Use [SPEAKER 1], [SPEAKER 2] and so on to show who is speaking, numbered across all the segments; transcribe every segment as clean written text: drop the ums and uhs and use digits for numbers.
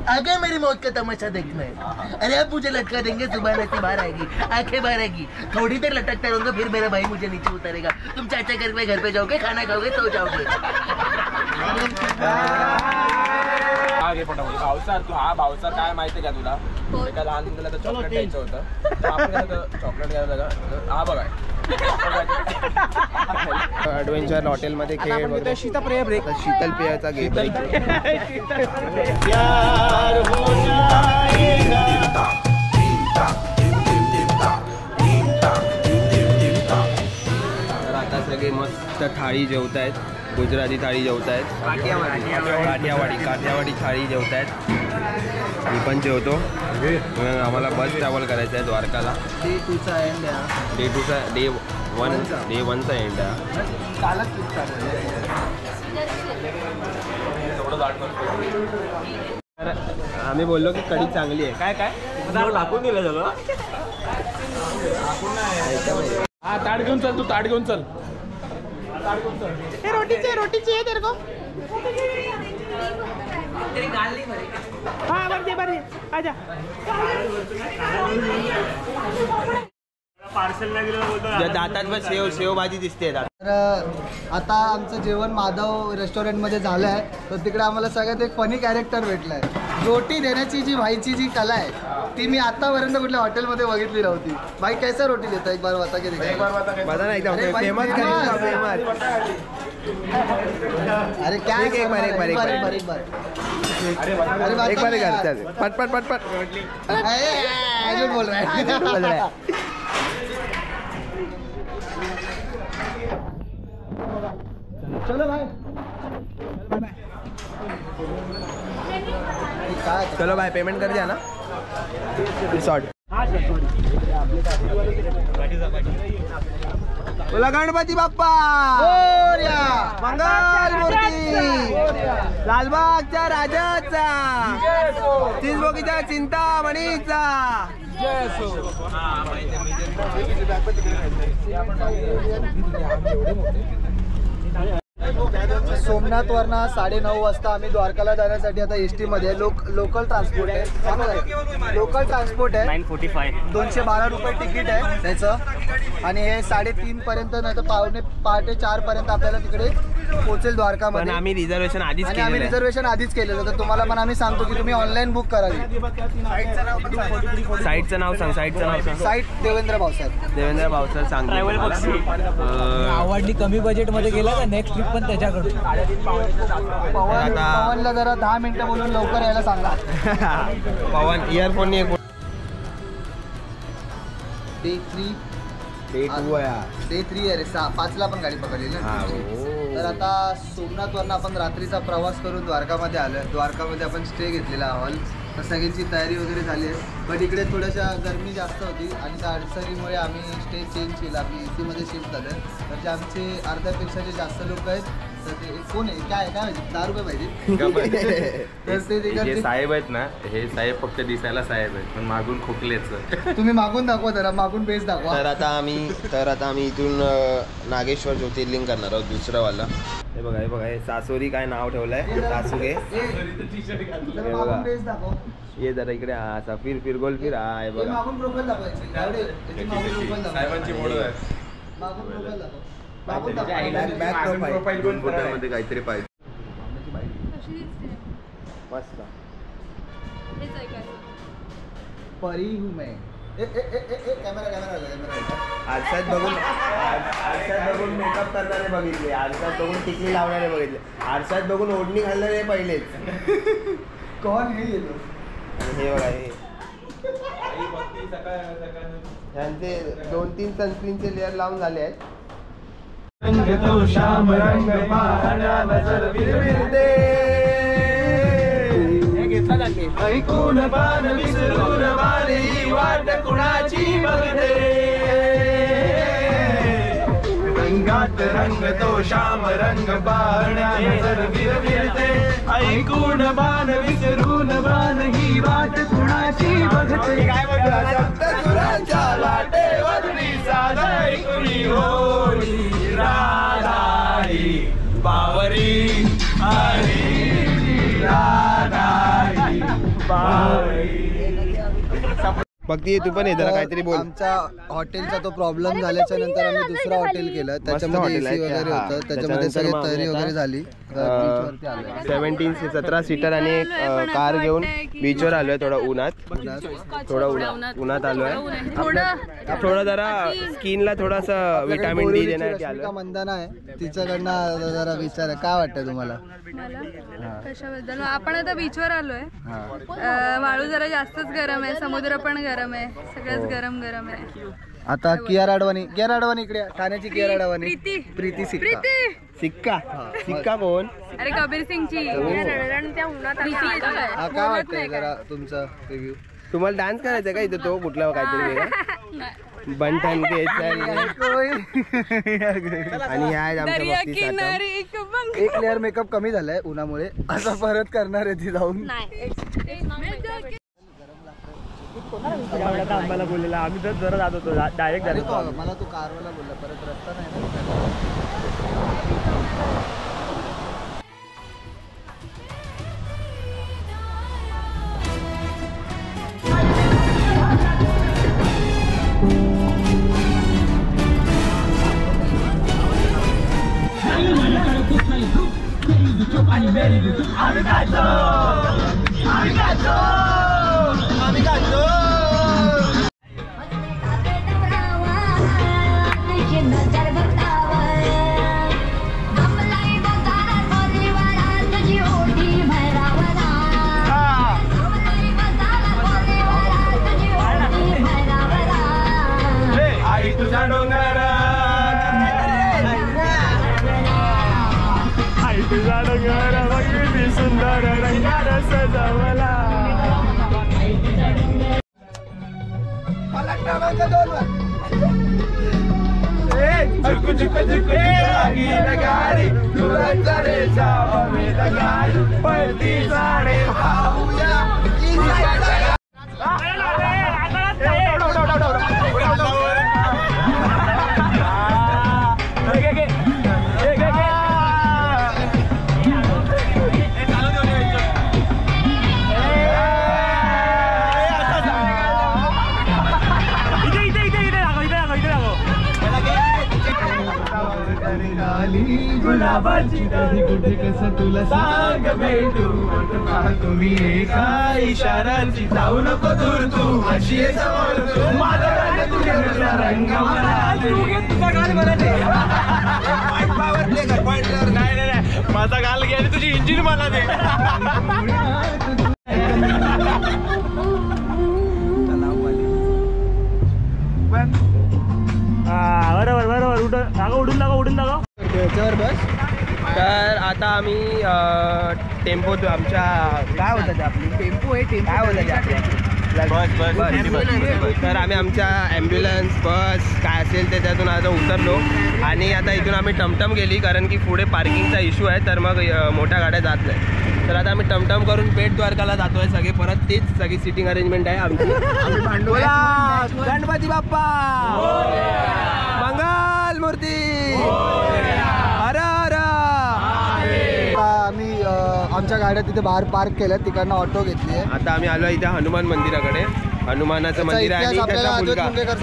[SPEAKER 1] आगे मेरी मौत का तमाशा देखना है। अरे अब मुझे लटका देंगे, जुबान ऐसे बाहर आएगी, आंखें बाहर आएगी, थोड़ी देर लटकता रहूंगा, फिर मेरा भाई मुझे नीचे उतारेगा। तुम चाचा करके घर पे जाओगे, खाना खाओगे, सो जाओगे।
[SPEAKER 2] भावसार तू हा भावसार काय माहिती का तुला? एका लहान मुलाला तर चॉकलेट द्यायचं होतं, चॉकलेट घ्यायला हा बघा ॲडव्हेंचर हॉटेलमध्ये खेळ शीतल पेयाचा गेम तर आता सगळे मस्त थाळी जेवतायत, गुजराती थाळी जेवतायत, काठियावाडी थाळी जेवतायत। मी पण जेवतो, आम्हाला बस ट्रॅव्हल करायचं आहे द्वारकाला। डे 1चा एंड आहे। तर आम्ही बोललो की कढी चांगली आहे। काय काय टाकून दिलं झालं। हा ताट घेऊन चल, तू ताट घेऊन चल।
[SPEAKER 1] रोटी चाहिए तेरे को? तेरी गाल नहीं भरेगी। हाँ भर दे आजा।
[SPEAKER 2] दातात शेव भाजी दिसते।
[SPEAKER 3] तर आता आमचं जेवण माधव रेस्टॉरंटमध्ये झालं आहे, तर तिकडे आम्हाला सगळ्यात एक फनी कॅरेक्टर भेटलं आहे। रोटी देण्याची जी भाईची जी कला आहे ती मी आतापर्यंत कुठल्या हॉटेलमध्ये बघितली नव्हती। भाई कैसा रोटी देता, एक बार बता के दिखा।
[SPEAKER 2] बता ना एकदम फेमस।
[SPEAKER 3] अरे क्या एक बार
[SPEAKER 2] पट
[SPEAKER 3] झूठ बोल रहा है। चलो भाई,
[SPEAKER 2] चलो भाई पेमेंट कर दिया ना। बोला गणपती बाप्पा
[SPEAKER 3] मोरया,
[SPEAKER 2] मंगल मूर्ती, लालबागच्या राजाचा, चिंचबोकीच्या चिंतामणीचा।
[SPEAKER 3] सोमनाथ वरना 9:30 वाजता आम्ही द्वारकाला जाण्यासाठी आता एसटी मध्ये लोकल ट्रान्सपोर्ट आहे।
[SPEAKER 4] 945
[SPEAKER 3] 212 रुपये तिकीट आहे त्याचं, आणि हे 3:30 पर्यंत नाही तर पहाटे 4 पर्यंत आपल्याला तिकडे पोहोचेल द्वारकामध्ये।
[SPEAKER 2] आम्ही रिझर्वेशन
[SPEAKER 3] आधीच केलेलं, तर तुम्हाला पण आम्ही सांगतो की तुम्ही ऑनलाईन बुक करावी।
[SPEAKER 2] साईटचं नाव सांग।
[SPEAKER 3] साईट देवेंद्र भावसार
[SPEAKER 2] सांग।
[SPEAKER 4] आवडली, कमी बजेट मध्ये गेला का नेक्स्ट ट्रिप पण त्याच्याकडून।
[SPEAKER 3] पवनला जरा 10 मिनिटं बोलून लवकर यायला सांगा।
[SPEAKER 2] पवन इयरफोन एक
[SPEAKER 3] डे 3 अरे 5ला पण गाडी पकडली ना। तर आता सोमनाथ वरनं आपण रात्रीचा प्रवास करून द्वारकामध्ये आलोय। द्वारकामध्ये आपण स्टे घेतलेला हॉल, तर सगळ्यांची तयारी वगैरे झाली आहे, बट इकडे थोड्याशा गरमी जास्त होती आणि त्या अडचणीमुळे आम्ही स्टे चेंज केला। आम्ही AC मध्ये शिफ्ट झालो। तर जे आमचे अर्ध्यापेक्षा जे जास्त लोक आहेत, तर ते कोण आहे, काय माहिती, 10 रुपये पाहिजे। तर ते
[SPEAKER 5] साहेब आहेत ना, हे साहेब फक्त दिसायला साहेब आहेत, पण मागून खोकलेच।
[SPEAKER 3] तुम्ही मागून दाखवा जरा, मागून बेस दाखवा।
[SPEAKER 2] तर आता आम्ही इथून नागेश्वर ज्योतिर्लिंग करणार आहोत, दुसरं वाला। हे बघा हे सासोरी काय नाव ठेवलंय, सासुगे। ये जरा इकडे असा फिर गोल फिर। हे बघा
[SPEAKER 3] मागून प्रोफाइल दाखवायची,
[SPEAKER 5] साहेबांची मोड आहे।
[SPEAKER 3] मागून प्रोफाइल दाखव,
[SPEAKER 5] प्रोफाइल दोन फोटोमध्ये काहीतरी पाहिजे।
[SPEAKER 2] मस्त
[SPEAKER 3] परी हूँ मैं। कॅमेरा
[SPEAKER 2] आरशात बघून मेकअप करणारे बघितले, आरशात बघून टिकली लावणारे बघितले, आरशात बघून ओढणी घालणारे पहिलेच।
[SPEAKER 3] कोण हे येतो?
[SPEAKER 2] हे बघा हे त्यांचे 2-3 सनस्क्रीनचे लेअर लावून झाले आहेत। रंग तो श्याम रंग पाहण्या नजर विरविरते, ऐकून पान विसरून वारी वाट कुणाची बघते। रंगात रंग तो श्याम रंग पाहण्या नजर विरविरते, ऐकून बाण विसरून बाण ही वाट कुणाची बघते। सप्तसुरांच्या वाटेवरली साधय कुणी होळी, राधाई बावरी आणि राधाई भक्ती तू पण ये जरा काहीतरी बोल.
[SPEAKER 3] आमच्या हॉटेलचा तो प्रॉब्लेम झाल्याच्या नंतर आम्ही दुसरं हॉटेल केलं. त्याच्यामध्ये AC वगैरे होतं, त्याच्यामध्ये सगळी तयारी वगैरे झाली.
[SPEAKER 2] 17 सीटर आणि एक कार घेऊन बीचवर आलोय. थोडं उन्हात आलोय. थोडं जरा स्किनला थोडंसं विटामिन डी देण्यासाठी आलोय.
[SPEAKER 3] मंदना आहे, तिच्याकडनं जरा विचार काय वाटतं तुम्हाला?
[SPEAKER 6] कशाबद्दल? आपण आता बीचवर आलोय. वाळू जरा जास्तच गरम आहे, समुद्र पण गरम आहे, सगळंच गरम गरम आहे.
[SPEAKER 3] आता कियार अडवाणी इकडे ठाण्याची कियार अडवाणी प्रीती सिक्का कोण?
[SPEAKER 6] अरे कबीर सिंगची.
[SPEAKER 3] काय वाटतंय जरा तुमचा रिव्ह्यू?
[SPEAKER 2] तुम्हाला डान्स करायचा का इथं? तो कुठला काहीतरी बंठन के आणि
[SPEAKER 3] एक लेअर मेकअप कमी झालाय उन्हामुळे, असं परत करणार आहे ती जाऊन.
[SPEAKER 2] आम्हाला बोललेला आम्ही तर जरा जात होतो डायरेक्ट
[SPEAKER 3] मला तू कारवाला बोलला, परत रस्ता नाही ना.
[SPEAKER 2] गुलाबाची कधी कुठे कसं तुला सांग भेटू तुम्ही एका इशाराची जाऊ नको दूर तू अशी समोर तू माझा तुझ्या रंग नाही माझा गाल घे आणि तुझी इंजिन मला दे. बरोबर उडून लागा
[SPEAKER 3] बस.
[SPEAKER 2] तर आता आम्ही टेम्पो आमच्या काय होतं ते आपली टेम्पो आहे काय होतं ते आपल्या तर आम्ही आमच्या ॲम्ब्युलन्स बस काय असेल त्याच्यातून आता उतरलो आणि आता इथून आम्ही टमटम गेली कारण की पुढे पार्किंगचा इश्यू आहे तर मग मोठ्या गाड्या जात नाही. तर आता आम्ही टमटम करून बेट द्वारकाला जातोय सगळे परत तीच सगळी सिटिंग अरेंजमेंट आहे आमची. गणपती बाप्पा मंगल मूर्ती
[SPEAKER 3] आम्ही आमच्या गाड्या तिथे बाहेर पार्क केल्या, तिकडनं ऑटो घेतली आहे.
[SPEAKER 2] आता आम्ही आलो इथे हनुमान मंदिराकडे. हनुमानाचं मंदिर आहे आणि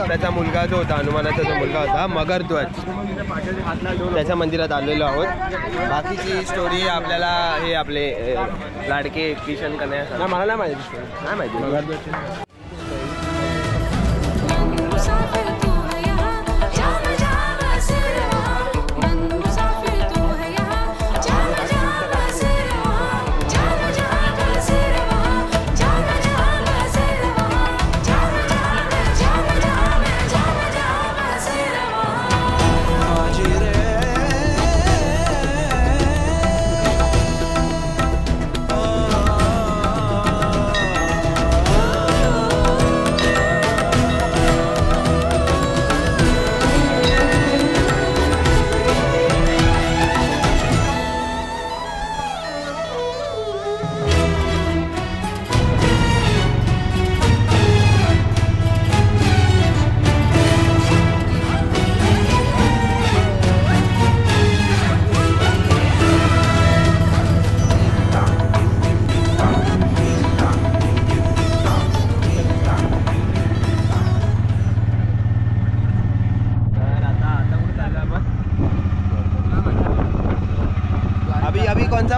[SPEAKER 2] त्याचा मुलगा जो होता हनुमानाचा जो मुलगा होता मगरध्वज त्याच्या मंदिरात आलेलो आहोत. बाकीची स्टोरी आपल्याला हे आपले लाडके किशन कन्हैया मला नाही माहिती नाही माहिती मगरध्वज.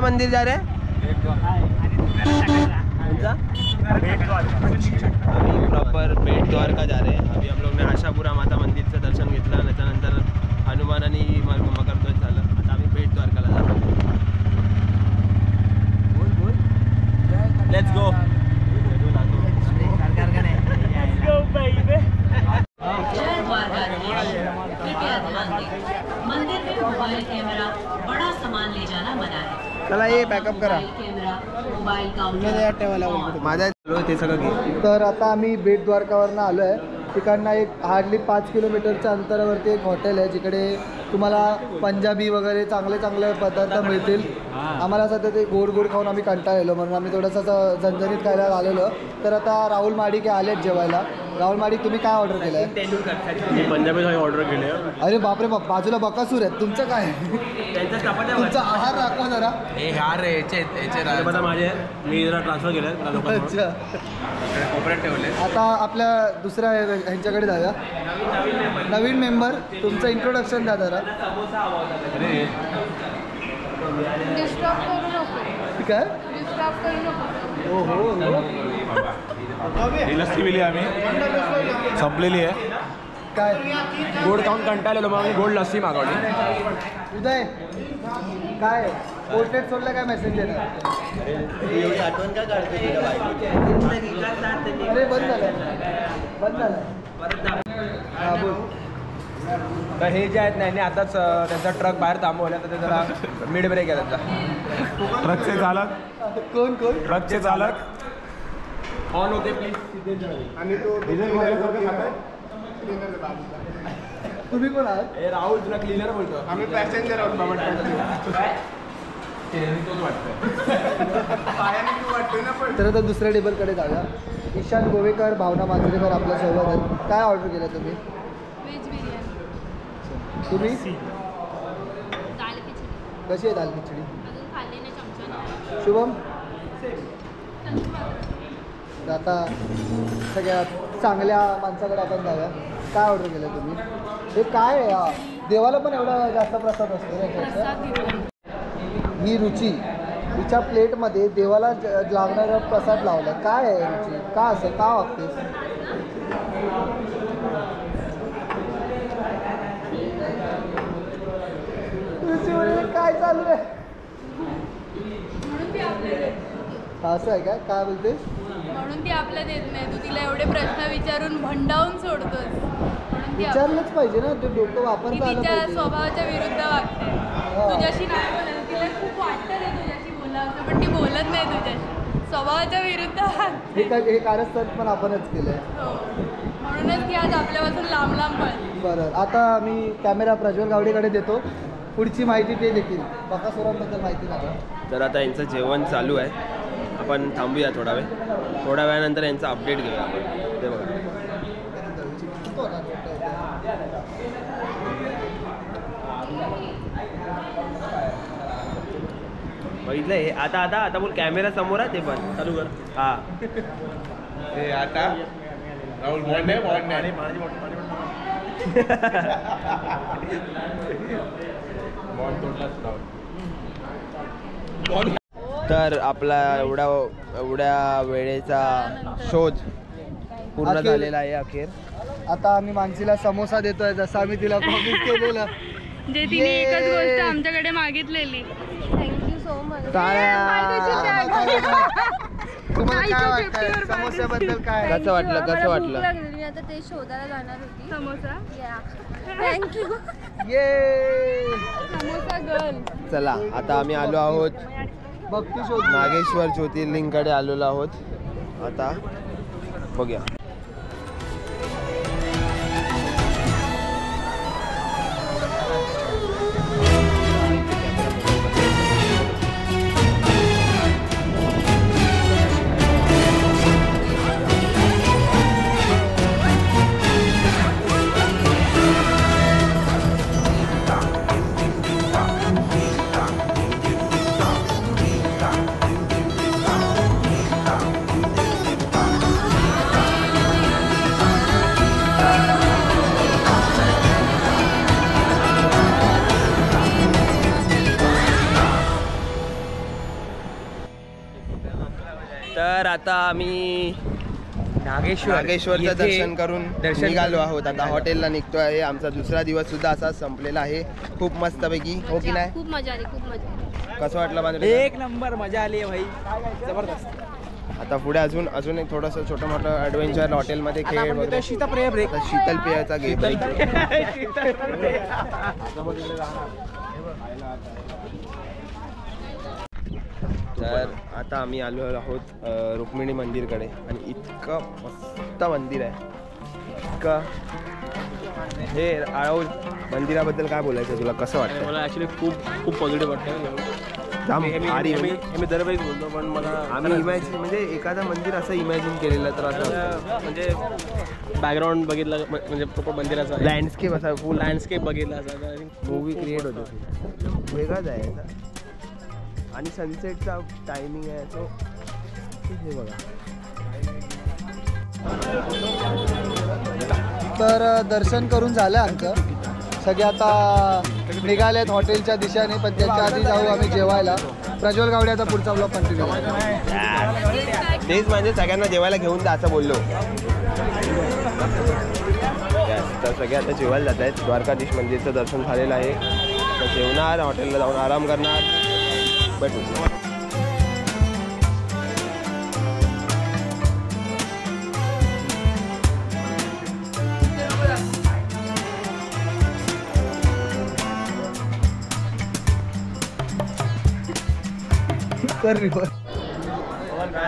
[SPEAKER 2] मंदिर जा रहे हैं? अभी प्रॉपर बेट द्वारका जा रहे हैं. अभी हम लोग ने आशापुरा माता मंदिरचं दर्शन घेतलं. त्याच्यानंतर हनुमान आणि मकरध्वज झालं. आता आम्ही बेट द्वारकाला जातो. Let's go.
[SPEAKER 7] जय द्वारकाधीश, कृपया ध्यान दें, मंदिर में मोबाइल कैमरा बड़ा सामान ले जाना मना है.
[SPEAKER 3] चला ये बॅकअप करा.
[SPEAKER 7] Mobile camera, mobile counter.
[SPEAKER 2] माझ्या ते सगळं घे.
[SPEAKER 3] तर आता आम्ही बेट द्वारकावरनं आलो आहे. तिकडनं एक हार्डली 5 किलोमीटरच्या अंतरावरती एक हॉटेल आहे जिकडे तुम्हाला पंजाबी वगैरे चांगले चांगले पदार्थ मिळतील. आम्हाला सध्या ते गोड गोड खाऊन आम्ही कंटाळलेलो म्हणून आम्ही थोडंसं झणझणीत खायला आलेलो. तर आता राहुल माडिके आलेत जेवायला. राहुल माडिक तुम्ही काय ऑर्डर केलं आहे?
[SPEAKER 2] पंजाबी थाळी ऑर्डर केली.
[SPEAKER 3] अरे बापरे बाप, बाजूला बकासूर आहेत. तुमचं काय? तुमचा आहार राखवा जरा.
[SPEAKER 2] माझे मी जरा ट्रान्सफर केलं.
[SPEAKER 3] अच्छा,
[SPEAKER 2] कोपऱ्यात ठेवले.
[SPEAKER 3] आता आपल्या दुसऱ्या ह्यांच्याकडे जाऊया. नवीन मेंबर, तुमचं इंट्रोडक्शन द्या जरा.
[SPEAKER 6] डिस्टर्ब करू नको.
[SPEAKER 3] काय?
[SPEAKER 6] डिस्टर्ब करू नको.
[SPEAKER 3] हो हो.
[SPEAKER 5] ही लस्सी पिली आम्ही, संपलेली आहे.
[SPEAKER 3] काय
[SPEAKER 2] गोड खाऊन कंटाळलेलो मग आम्ही गोड लस्सी मागवली.
[SPEAKER 3] उदय काय पोर्ट्रेट सोडलं काय मेसेज देणार?
[SPEAKER 1] एवढी आठवण का काढते तुझ्या बायकोची?
[SPEAKER 3] अरे बंद झालं. हा बोल.
[SPEAKER 2] तर हे जे आहेत नाही आताच त्यांचा ट्रक बाहेर थांबवला तर ते जरा मिड ब्रेक आहे त्यांचा.
[SPEAKER 5] ट्रकचे चालक,
[SPEAKER 3] कोण
[SPEAKER 5] ट्रकचे चालक
[SPEAKER 2] ऑन होते प्लीज.
[SPEAKER 3] तुम्ही कोण आहात?
[SPEAKER 2] हे राहुल तुला क्लिनर बोलतो.
[SPEAKER 5] आम्ही पॅसेंजर आहोत बाबा.
[SPEAKER 3] तर आता दुसऱ्या टेबलकडे जाऊया. ईशान गोवेकर, भावना मांजरेकर आपल्यासोबत आहेत. काय ऑर्डर केलं तुम्ही?
[SPEAKER 6] व्हेज बिर्याणी.
[SPEAKER 3] तुम्ही
[SPEAKER 8] दाल खिचडी
[SPEAKER 3] कशी आहे दाल खिचडी?
[SPEAKER 8] अजून खाल्ली नाही, चमचा.
[SPEAKER 3] शुभम. तर आता सगळ्यात चांगल्या माणसाकडे आपण जाऊया. काय ऑर्डर केलं तुम्ही? हे काय आहे? देवाला पण एवढा जास्त प्रसाद असतो रे त्याचा. ही रुची हिच्या प्लेटमध्ये देवाला लागणारा प्रसाद लावला. काय आहे रुची? का असं का वागतेस? रुची म्हणजे काय चालू आहे?
[SPEAKER 6] म्हणून ती आपल्या देत
[SPEAKER 3] असं आहे काय बोलतेस?
[SPEAKER 6] म्हणून ती आपल्या देत नाही. तू तिला एवढे प्रश्न विचारून भंडावून सोडतोस. म्हणून ती
[SPEAKER 3] विचारलंच पाहिजे ना, ते डोकं
[SPEAKER 6] ती
[SPEAKER 3] वापरता आलं
[SPEAKER 6] तिच्या
[SPEAKER 3] पाहिजे.
[SPEAKER 6] स्वभावाच्या विरुद्ध वागते. तुझ्याशी नाही बोलत. तिला खूप वाटतं ते तुझ्याशी बोलावं पण ती बोलत नाही तुझ्याशी. स्वभावाच्या विरुद्ध वागते.
[SPEAKER 3] हे कारस्थान पण आपणच केलंय.
[SPEAKER 6] हो. म्हणूनच ती आज आपल्यापासून लांब लांब पळते.
[SPEAKER 3] बरं, आता मी कॅमेरा प्रज्वल गावडेकडे देतो. पुढची माहिती ते देतील. बकासुरांबद्दल माहिती द्या.
[SPEAKER 2] तर आता यांचं जेवण चालू आहे. आपण थांबूया थोडा वेळ. थोड्या वेळानंतर यांचा अपडेट घेऊया आपण. ते बघा बघितलं हे. आता आता आता बोल. कॅमेरा समोर आहे ते पण चालू कर. हा
[SPEAKER 5] हे आता राहुल बॉन्डे
[SPEAKER 2] तर आपला एवढ्या वेळेचा शोध पूर्ण झालेला आहे अखेर.
[SPEAKER 3] आता आम्ही मानसीला समोसा देतोय जसं आम्ही तिला प्रॉमिस केलेलं.
[SPEAKER 6] जे तिने एकच गोष्ट आमच्याकडे मागितलेली.
[SPEAKER 8] Thank you so much.
[SPEAKER 3] तुम्हाला काय वाटतंय समोस्याबद्दल? काय
[SPEAKER 2] कसं वाटलं?
[SPEAKER 8] मी आता ते शोधायला जाणार होती.
[SPEAKER 6] समोसा.
[SPEAKER 8] थँक्यू.
[SPEAKER 3] ये
[SPEAKER 6] समोसा गर्ल.
[SPEAKER 2] चला आता आम्ही आलो आहोत
[SPEAKER 3] भक्ती शोध.
[SPEAKER 2] नागेश्वर ज्योतिर्लिंगकडे आलेलो आहोत. आता बघूया. तर आता आम्ही नागेश्वरचं दर्शन करून निघालो आहोत. आता हॉटेलला निघतो आहे. आमचा दुसरा दिवस सुद्धा असा संपलेला आहे. खूप मस्तपैकी, हो की नाही?
[SPEAKER 8] खूप मजा आली, खूप मजा आली.
[SPEAKER 2] कसं वाटलं माझं?
[SPEAKER 4] एक नंबर मजा आली आहे भाई, जबरदस्त.
[SPEAKER 2] आता पुढे अजून एक थोडंसं छोटं मोठं ॲडव्हेंचर हॉटेलमध्ये खेळ वगैरे.
[SPEAKER 4] शीतपेय ब्रेक,
[SPEAKER 2] शीतल पेयाचा घे ब्रेक. तर आता आम्ही आलो आहोत रुक्मिणी मंदिरकडे आणि इतकं मस्त मंदिर आहे. इतकं हे आळव मंदिराबद्दल काय बोलायचं तुला, कसं वाटतं?
[SPEAKER 9] मला ॲक्च्युली खूप पॉझिटिव्ह वाटतं. मी दरवेळेस बोलतो, पण मला
[SPEAKER 2] आम्ही इमॅजिन म्हणजे एखादं मंदिर असं इमॅजिन केलेलं तर असं
[SPEAKER 9] म्हणजे बॅकग्राऊंड बघितलं, म्हणजे प्रॉपर मंदिराचा
[SPEAKER 2] लँडस्केप असा फुल
[SPEAKER 9] लँडस्केप बघितला असा
[SPEAKER 2] मूवी क्रिएट होतो. वेगळाच आहे आणि सनसेटचा टायमिंग आहे तो हे बघा.
[SPEAKER 3] तर दर्शन करून झालं आमचं. सगळे आता निघाले आहेत हॉटेलच्या दिशेने, पण त्याच्या आधी जाऊ आम्ही जेवायला. प्रज्वल गावडे आता पुढचा ब्लॉग कंटिन्यू.
[SPEAKER 2] तेच म्हणजे सगळ्यांना जेवायला घेऊन जा असं बोललो. तर सगळे आता जेवायला जात आहेत. द्वारकाधीश मंदिरचं दर्शन झालेलं आहे. तर जेवणार, हॉटेलला जाऊन आराम करणार. भेटू.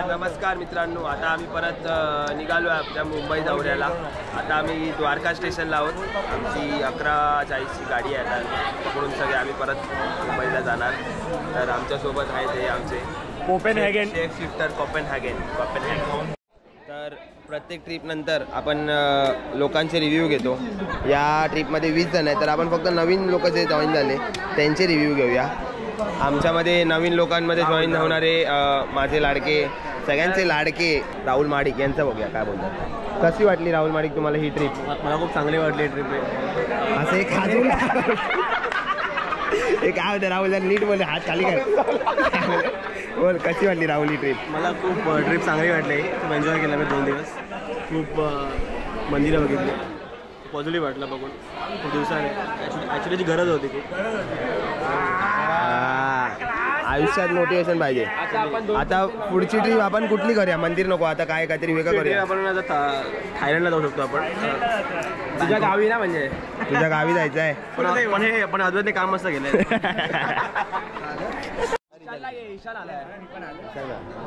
[SPEAKER 2] नमस्कार मित्रांनो, आता आम्ही परत निघालो आहे आपल्या मुंबई दौऱ्याला. आता आम्ही द्वारका स्टेशनला आहोत. आमची 11:40ची गाडी आहे. आता पकडून सगळे आम्ही परत मुंबईला जाणार. तर आमच्यासोबत आहेत हे आमचे
[SPEAKER 9] कोपेनहॅगन
[SPEAKER 2] शेफ शिफ्टर कोपेनहॅगन. तर प्रत्येक ट्रिपनंतर आपण लोकांचे रिव्ह्यू घेतो. या ट्रिपमध्ये 20 जण आहेत, तर आपण फक्त नवीन लोक जे जॉईन झाले त्यांचे रिव्ह्यू घेऊया. आमच्यामध्ये नवीन लोकांमध्ये जॉईन होणारे माझे लाडके, सगळ्यांचे लाडके राहुल माडिक यांचं बघूया काय बोलतात. कशी वाटली राहुल माडिक तुम्हाला ही ट्रिप?
[SPEAKER 9] मला खूप चांगली वाटली ट्रिप.
[SPEAKER 2] असं एक हात हे काय होतं राहुल, नीट बोल, हात खाली कर. बोल कशी वाटली राहुल ही ट्रिप?
[SPEAKER 9] मला खूप ट्रिप चांगली वाटली. खूप एन्जॉय केला मी 2 दिवस. खूप मंदिरं बघितली. पॉझिटिव्ह वाटलं बघून. खूप दिवसाने ॲक्च्युली गरज होती खूप.
[SPEAKER 2] आयुष्यात मोटिवेशन पाहिजे. आता पुढची ट्रिप आपण कुठली करूया? मंदिर नको, आता काय काहीतरी वेगळं करूया.
[SPEAKER 9] आपण आता थायलंडला जाऊ शकतो आपण. तुझ्या गावी ना, म्हणजे
[SPEAKER 2] तुझ्या गावी जायचं आहे.
[SPEAKER 9] पण अजून काम मस्त केलंय.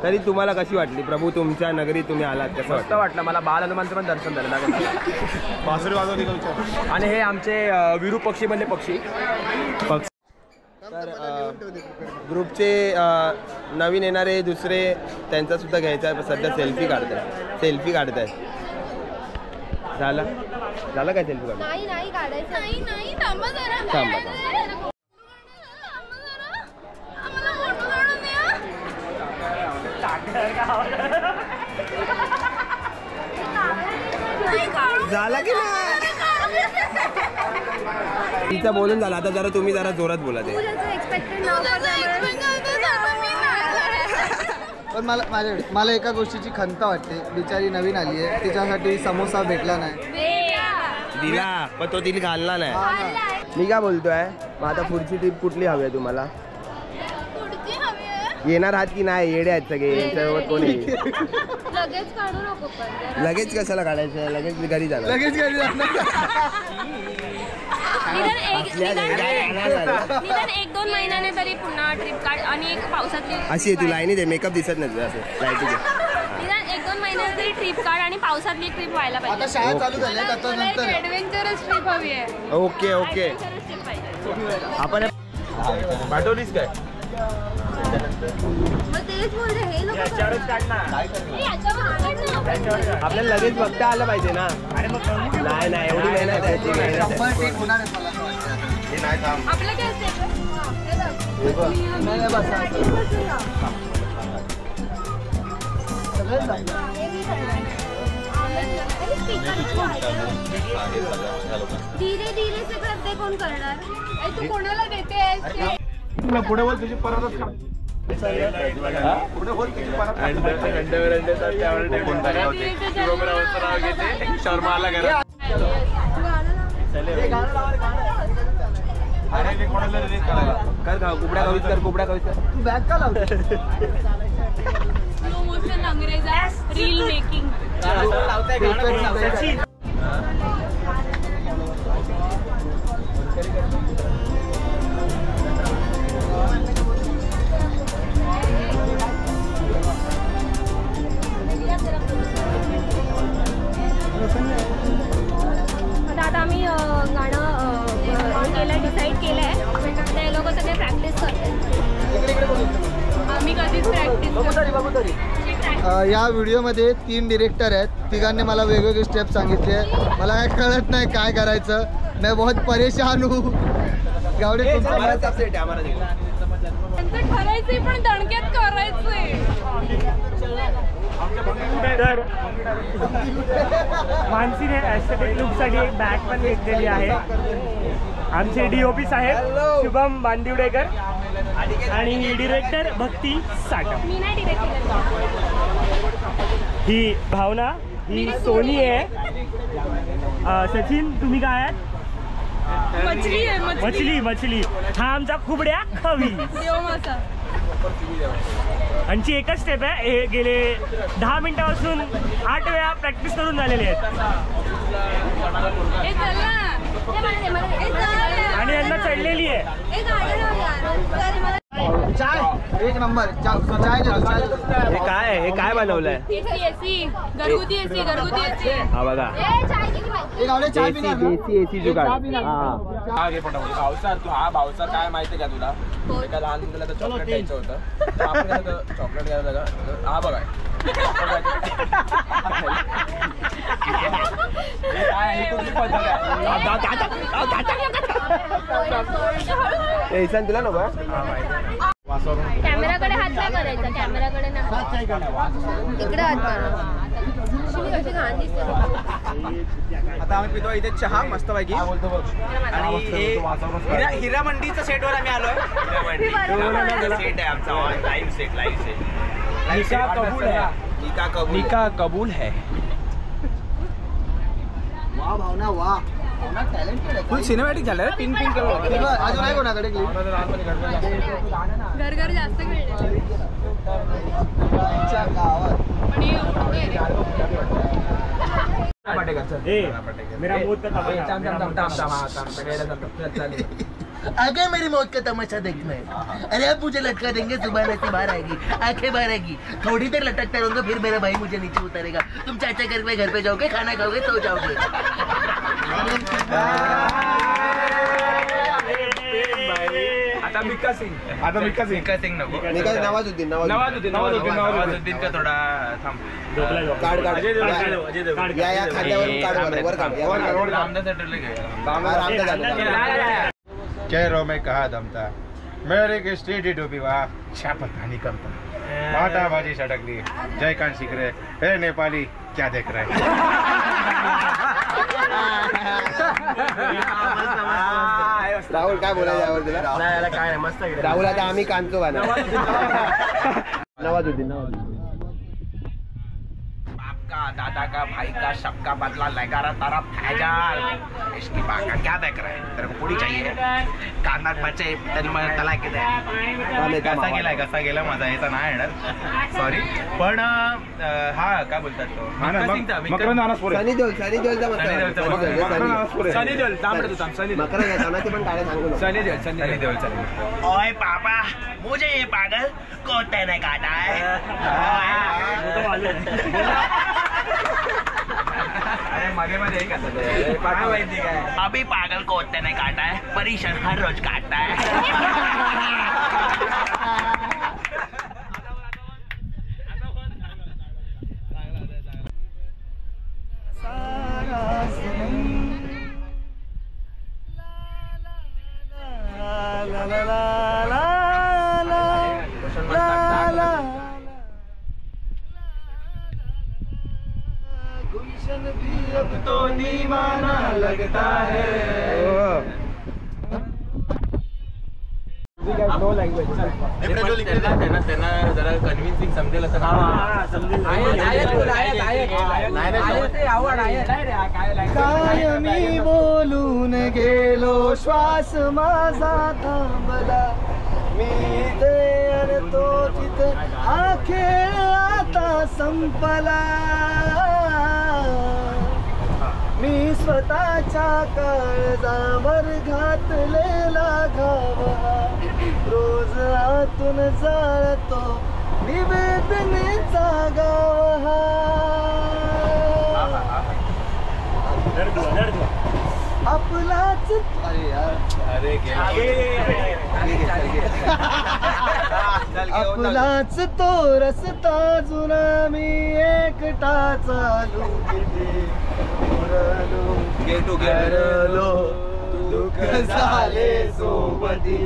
[SPEAKER 2] तरी तुम्हाला कशी वाटली प्रभू तुमच्या नगरीत तुम्ही आलात? कसं
[SPEAKER 9] मस्त वाटलं मला. बाल हनुमानचं पण दर्शन झालं. आणि हे आमचे विरू पक्षी बनले पक्षी.
[SPEAKER 2] तर ग्रुपचे नवीन येणारे दुसरे त्यांचा सुद्धा घ्यायचा आहे. सध्या सेल्फी काढतायत. झालं काय सेल्फी काढ?
[SPEAKER 8] नाही काढायचं. नाही थांबा जरा.
[SPEAKER 2] थांबा. झाला की नाही? तिचं बोलून झालं. आता जरा तुम्ही जरा जोरात बोला ते.
[SPEAKER 3] पण मला एका गोष्टीची खंत वाटते. बिचारी नवीन आली आहे, तिच्यासाठी समोसा भेटला नाही.
[SPEAKER 2] दिला पण तो तिला घालला नाही. मी काय बोलतोय, मग आता पुढची ट्रिप कुठली हवी आहे तुम्हाला? येणार आहात की नाही? येडे आहेत सगळे. यांच्यासोबत कोणी
[SPEAKER 8] लगेच काढू नको. पण
[SPEAKER 2] लगेच कशाला काढायचं? लगेच घरी जाणार.
[SPEAKER 8] निदान 1-2 महिन्याने तरी पुन्हा ट्रिप काढ. आणि एक पावसातली
[SPEAKER 2] अशी आहे, तू लाईनी दे, मेकअप दिसत नाही तुझं. असं लाईटी दे.
[SPEAKER 8] निदान 1-2 महिन्याने तरी ट्रिप काढ आणि पावसातली ट्रिप व्हायला
[SPEAKER 3] आता
[SPEAKER 8] पाहिजे.
[SPEAKER 3] शाळा चालू झाल्या आता नंतर.
[SPEAKER 6] ॲडव्हेंचरस ट्रिप हवी आहे.
[SPEAKER 2] ओके.
[SPEAKER 8] ट्रिप पाहिजे.
[SPEAKER 2] आपण पाठवलीस काय?
[SPEAKER 8] मग तेच बोलते हे लोक.
[SPEAKER 2] आपल्याला लगेच बघता आलं पाहिजे ना. नाही एवढी मेहनत आहे.
[SPEAKER 6] आपलं काय असते?
[SPEAKER 8] धीरे धीरे से करते कोण करणार?
[SPEAKER 6] तू कोणाला देते?
[SPEAKER 9] पुढे बोल तुझी परत.
[SPEAKER 5] शर्माला करा कर खाऊ कुबड्या कवीत कर कुबड्या कवीत कर
[SPEAKER 3] तू बॅग का लावतो
[SPEAKER 8] स्लो मोशन अंग्रेजा रील मेकिंग
[SPEAKER 10] आता आम्ही गाणं केलं डिसाईड केलं आहे ते लोक सगळे प्रॅक्टिस करतात
[SPEAKER 6] आम्ही कधीच प्रॅक्टिस
[SPEAKER 3] या व्हिडिओमध्ये 3 डिरेक्टर आहेत. तिघांनी मला वेगवेगळे स्टेप सांगितले. मला काय कळत नाही काय करायचं. मैं बहुत परेशान हूँ. गावडे
[SPEAKER 6] त्यांचं ठरायचंय पण दणक्यात करायचंय.
[SPEAKER 9] तर मानसीने ॲस्थेटिक लुकसाठी एक बॅग पण घेतलेली आहे. आमचे DOP साहेब शुभम बांदिवडेकर आणि डिरेक्टर भक्ती साटम.
[SPEAKER 10] मी नाही डिरेक्ट केलं.
[SPEAKER 9] ही भावना, ही सोनी आहे. सचिन तुम्ही काय आहात?
[SPEAKER 6] मछली आहे
[SPEAKER 9] मछली. हा आमचा खुबड्या खवी.
[SPEAKER 6] देवमासा.
[SPEAKER 9] आमची एकच स्टेप आहे. हे गेले 10 मिनिटापासून 8 वेळा प्रॅक्टिस करून झालेले आहेत आणि यांना चढलेली आहे.
[SPEAKER 3] चाय एक नंबर. चाय
[SPEAKER 2] हे काय बनवलंय?
[SPEAKER 6] एसी घरगुती एसी
[SPEAKER 2] हा बघा देसी जुगाड.
[SPEAKER 5] भावसार तू हा भावसार काय माहिती का तुला? एका लहान मुलाला तर चॉकलेट द्यायचं होतं. आपण काय चॉकलेट घ्यायला लागा. हा बघा
[SPEAKER 2] तुला नको
[SPEAKER 10] कॅमेराकडे हात नाही करायचा. कॅमेराकडे नाही इकडे हात करायचा. कशी घाण दिसते.
[SPEAKER 3] आता आम्ही पितो इथे चहा मस्तपैकी. आणि हिरा मंडीच्या सेटवर आम्ही आलोय.
[SPEAKER 5] सेट आहे आमचा लाईव्ह सेट.
[SPEAKER 2] निका कबूल है.
[SPEAKER 3] वा भावना वा. टॅलेंटेड आहे.
[SPEAKER 5] फुल सिनेमॅटिक झालं पिंक कलर.
[SPEAKER 3] अजून नाही कोणाकडे
[SPEAKER 6] घर जास्त खेळले
[SPEAKER 9] मेरा मौत का
[SPEAKER 1] अगर मेरी मौत का तमाशा देखना है. अरे अब मुझे लटका देंगे. सुबह नसी बाहर आएगी, आंखें बाहर आएगी. थोड़ी देर लटकता रहूंगा फिर मेरा भाई मुझे नीचे उतारेगा. तुम चाचा करके घर पे जाओगे, खाना खाओगे, सो जाओगे.
[SPEAKER 5] आता मिक्का सिंग नको.
[SPEAKER 2] नवाजुद्दीन
[SPEAKER 5] का थोडा थांब.
[SPEAKER 2] या खांद्यावरून
[SPEAKER 5] रामदास ठरले
[SPEAKER 11] कह रो मैं कहा दम था मेरे के स्टेडी डूबी वाह शापत नहीं करता माता बाजी सटकली जय कान सीख रहे हे नेपाली क्या देख रहे
[SPEAKER 2] राहुल काय बोलायचं यावर तुला?
[SPEAKER 5] काय नाही मस्त.
[SPEAKER 2] राहुल आता आम्ही कांचो गाणं. नवाजुद्दीन
[SPEAKER 5] का दादा का भाई का सबका बदला लगारा तारा फैजाल. इसकी बात का क्या देख रहा है? तेरे को पूरी चाहिए. कानात बच्चे तला किती कसा गेला माझा याचा नाही येणार. सॉरी पण हा काय बोलतात तो
[SPEAKER 2] सनी देओल
[SPEAKER 1] ओए पापा मुझे ये पागल कुत्ते ने काटा है.
[SPEAKER 5] मध्ये
[SPEAKER 1] अभी पागल को कुत्ते ने काटा है. परेशान हर रोज काटता है.
[SPEAKER 5] तो दीवाना लगता है.
[SPEAKER 2] त्यांना जरा कन्व्हिन्सिंग समजेल असं
[SPEAKER 3] काय मी बोलून गेलो श्वास माझा थांबला मी इथे आणि तो तिथे हा खेळ आता संपला मी स्वतःच्या काळजावर घातलेला घाव रोज आतून जाळतो निवेदनेचा गाव आपलाच अरे यार आपलाच तो रस्ता जुना मी एकटा चालू गेलो दुःख झाले सोबती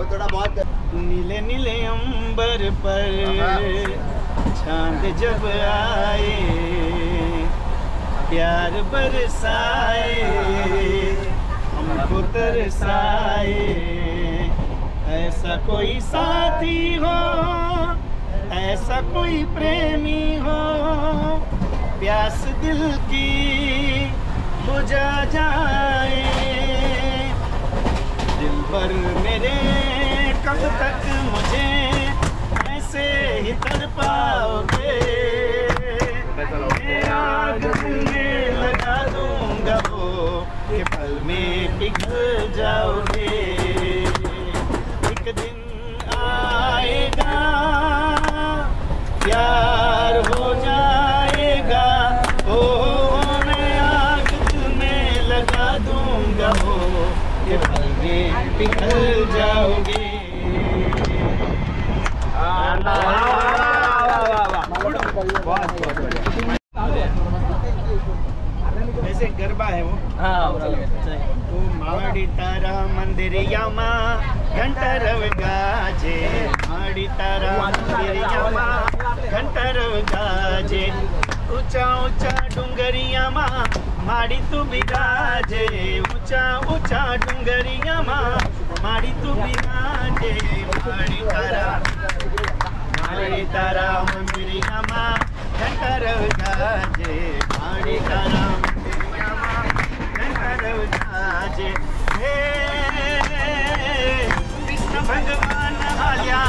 [SPEAKER 3] थोड़ा बहुत नीले नीले अंबर पर चांद जब आए प्यार बरसाए हमको तरसाए ऐसा कोई साथी हो ऐसा कोई प्रेमी हो प्यास दिल की बुझा जाए दिल भर मेरे कब तक मुझे ऐसे ही तड़पाओगे आग में लगा दूंगा वो कि पल में पिघल जाओगे एक दिन आएगा प्यार हो जाएगा ओ मैं आग में लगा दूंगा वो कि पल में पिघल जाओगे ऐसे गरबा है वो तो माड़ी तारा मंदिर यामा घंटा रव गाजे माड़ी तारा मंदिर यामा घंटा रव गाजे ऊंचा ऊंचा डूंगरिया मा माड़ी तू बिराजे ऊंचा ऊंचा डूंगरिया मा माड़ी तू बिराजे माड़ी तारा मंदिरिया मा घंटा रव गाजे माड़ी तारा मंदिरिया मा घंटा रव गाजे हे कृष्ण भगवान आल्या